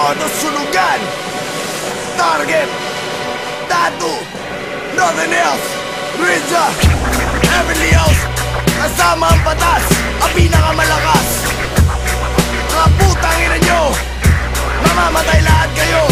Todo sunugan. Target. Tattoo. Nothing else. Rizza. Everything else. Kasama ang batas. Ang pinakamalakas. Mga putang ina nyo. Mamamatay lahat kayo.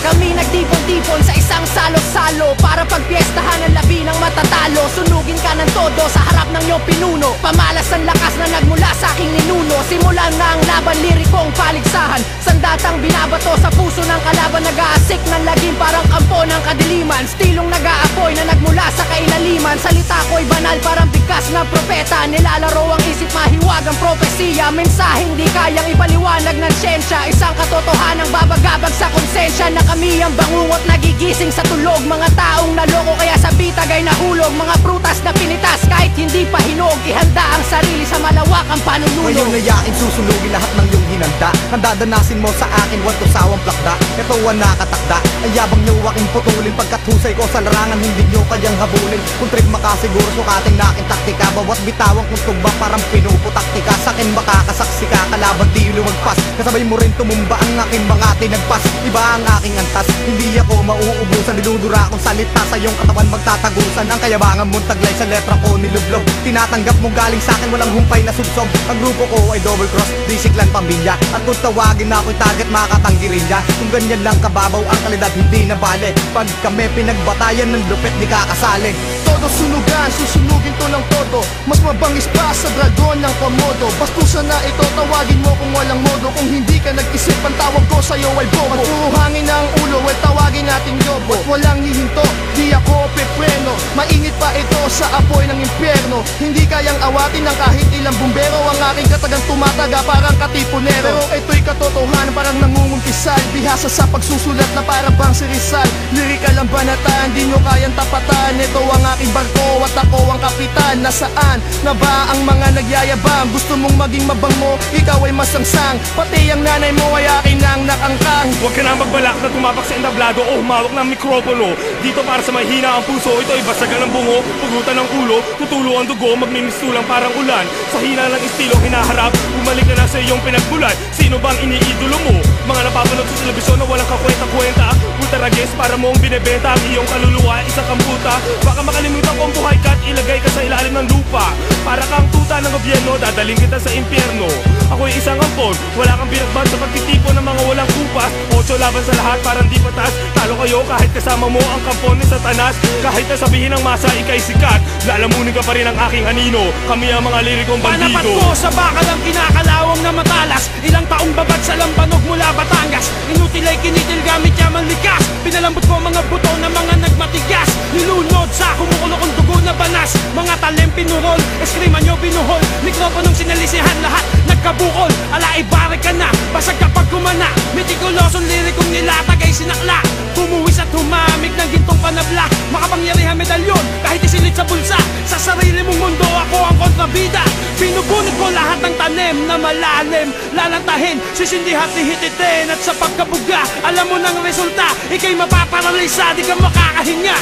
Kami nagtipon-tipon sa isang salo-salo para pagpiestahan ang labi ng matatalo. Sunugin ka ng todo sa harap ng iyong pinuno. Pamalas ang lakas na nagmula sa aking ninuno. Simulan na ang laban, lirikong paligsahan. Sandatang binabato sa puso ng kalaban. Nag-aasik ng lagim parang kampo ng kadiliman. Stilong nag-aapoy na nagmula sa kailaliman. Salita ko'y banal parang bigkas ng propeta. Nilalaro ang isip, mahiwag ang propesiya. Mensaheng di kayang ipaliwanag ng siyensya. Isang katotohanang babagabag sa konsensya na kami ang bangungot nagigising sa tulog. Mga taong naloko kaya sa bitag ay nahulog. Mga prutas na pinitas kahit hindi pa hinog. Ihanda ang sarili sa malawakang panunulog. Ngayon ay aking susunugin lahat ng iyong hinanda. Handadanasin mo sa akin walang tusawang plakda. Ito ang nakatakda. Ang yabang niyo aking putulin. Pagkathusay ko sa larangan hindi niyo kayang habulin. Kung trip makasiguro sukating na aking taktika. Bawat bitawang kung tugba parang pinuputaktika. Sa'kin makakasaksi ka kalaban di lumagpas. Kasabay mo rin tumumba ang aking mga tinagpas. Iba ang aking antas, hindi ako mauubusan. Dinudura akong salita sa iyong katawan magtatagusan. Ang kayabangan mong taglay sa letra ko nilublog. Tinatanggap mong galing sa akin walang humpay na subsob. Ang grupo ko ay double cross, disiklan pamilya. At kung tawagin na ako'y target makakatanggi rin niya. Kung ganyan lang kababaw ang kalidad hindi na bale. Pag kami pinagbatayan ng lupit di kakasali. Todo sunugan, susunugin to ng todo. Mas mabangis pa sa dragon ng komodo. Bastusan na ito, tawagin mo kung walang modo. Kung hindi ka nag-isip, ang tawag ko sa'yo ay bobo. Magpuhangin ang ulo, well tawagin natin yobo. Walang hihinto, di ako pepreno. Mainit pa ito sa apoy ng impyerno. Hindi kayang awatin ng kahit ilang bumbero. Ang aking katagang tumataga parang katipunero. Pero ito'y katotohanan parang nangungumpisal. Bihasa sa pagsusulat na parang bang si Rizal. Lirikal ang banatan, di nyo kayang tapatan. Ito ang aking barko at ako ang kapitan. Nasaan na ba ang mga nagyayabang? Gusto mong maging mabango, ikaw ay masangsang. Pati ang nanay mo ay akin ang nakangkang. Huwag ka na magbalak na tumapak sa entablado o humawak ng mikropono. Dito para sa mahina ang puso, ito ay basagan ng bungo, pugutan ng ulo, tutulo ang dugo, magmimistulang parang ulan. Sa hina ng estilo hinaharap, bumalik ka na sa iyong pinagbulan. Sino bang iniidolo mo? Mga napapanood sa telebisyon na walang kakwenta-kwenta. Ultarages para mong binebenta ang iyong kaluluwa, isang kamputa. Baka makalimutan kong buhay ka at ilagay ka sa ilalim ng lupa. Para kang tuta ng gobyerno, dadaling kita sa impyerno. Ako'y isang ampon, wala kang pinagban sa pagtitipon ng mga walang kupas. Ocho laban sa lahat, parang di patas. Talo kayo kahit kasama mo ang kampon ni Satanas. Kahit na sabihin ng masa, ika'y sikat, lalamunin ka pa rin ang aking anino. Kami ang mga lirikong bandido. Panapat ko sa bakal ang kinakalawang na matalas. Ilang taong babad sa lambanog mula Batangas. Inutil ay kinitil gamit yamang likas. Pinalambot ko mga buto na mga nagmatigas. Nilunod sa kumukulokong dugo na banas. Mga talem pinurol, eskrima nyo binuhol. Mikroponong sinalisihan lahat, nagkabukol. Ala ibare ka na, basag kapag kumana. Metikulosong lirikong nilatag ay sinakla. Humuwis at humamig ng gintong panabla. Makapangyarihan medalyon, kahit isilit sa bulsa. Sa sarili mong mundo ako ang kontrabida. Binubunot ko lahat ng tanim na malalim. Lalantahin, sisindihan, tihititin. At sa pagkabuga, alam mo ng resulta. Ika'y mapaparalisa, di ka makakahinga.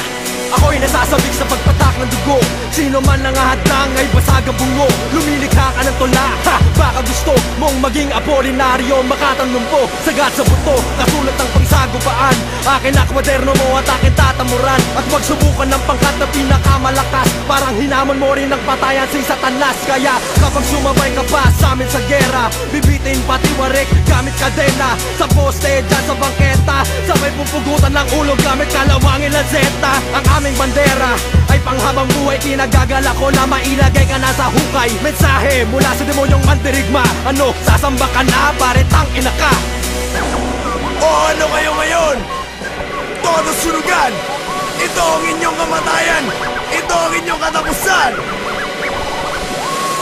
Ako'y nasasabik sa pagpatak ng dugo. Sino man ang ahadlang ay basag ang bungo. Lumilikha ka ng tula, ha! Baka gusto mong maging apolinaryo. Makatanumpo, sagat sa buto. Kasulat ng pangsagupaan. Akin na kwaderno mo at akin tatamuran. At wag subukan ng pangkat na pinakamalakas. Parang hinamon mo rin ng patayan si Satanas. Kaya kapag sumabay ka pa sa amin sa gera, bibitin pati warik gamit kadena. Sa poste, dyan sa bangketa, sabay pupugutan ng ulo gamit kalawangin na zeta. Ang aming bandera ay panghabang buhay. Kinagagala ko na mailagay ka na sa hukay. Mensahe mula sa demonyong mandirigma. Ano, sasamba ka na? Pare tang ina ka. O ano kayo ngayon? Todo sunugan. Ito ang inyong kamatayan. Ito ang inyong katapusan.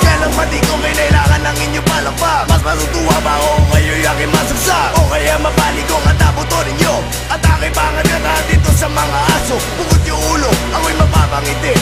Kailang pati ko kailangan ng inyong palakpak. Mas matutuwa ba ako kung kayo'y aking masaksak? O kaya mabalik ko kataputo ninyo at aking pangagat dito sa mga aso. Bukod yung ulo, ako'y mapapangiti.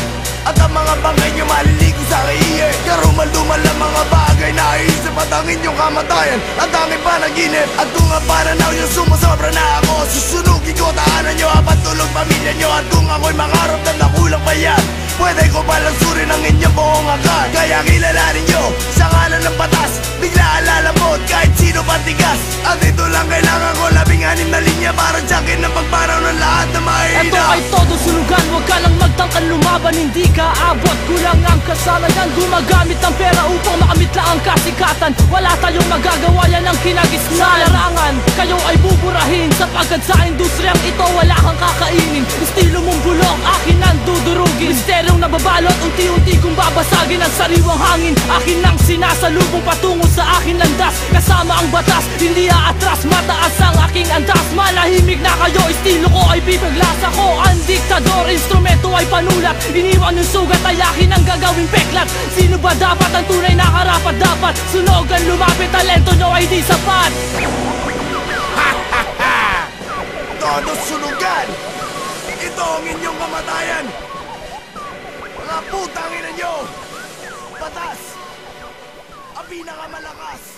At ang mga bangkay nyo maliligo sa kiye. Karumal-dumal ang mga bagay na iisip at ang inyong kamatayan at aking panaginip. At kung ang pananaw nyo sumusobra na ako, susunugin ko tahanan nyo, apat tulog pamilya nyo. At kung ako'y mangarap na nakulang pa yan, pwede ko palang surin ang inyong buong agad. Kaya kilalanin nyo, sa ngalan ng batas, bigla alala mo, Sumunod kahit sino patigas. At ito lang kailangan ko, 16 na linya para jacket ng pagparaw ng lahat na mahina. Ito ay todo sunugan, huwag ka lang magtangkan lumaban. Hindi ka abot, kulang ang kasalanan. Gumagamit ng pera upang makamit lang ang kasikatan. Wala tayong magagawa, yan ang kinagisnan. Sa larangan, kayo ay buburahin, sapagkat sa industriyang ito wala kang kakainin. Estilo mong bulok, akin ang dudurugin. Misteryong nababalot, unti-unti kong babasagin ang sariwang hangin. Akin ang sinasalubong patungo sa akin landas. Kasama ang batas, hindi aatras, mataas ang aking antas. Manahimik na kayo, estilo ko ay bipaglasa ko. Ang diktador, instrumento ay panulat. Iniwan yung sugat ay akin ang gagawing peklat. Sino ba dapat ang tunay na karapat dapat? Sunogan, lumapit, talento nyo ay di sapat. Todos sunugan! Ito ang inyong kamatayan! Mga putang ina nyo! Batas! Ang pinakamalakas!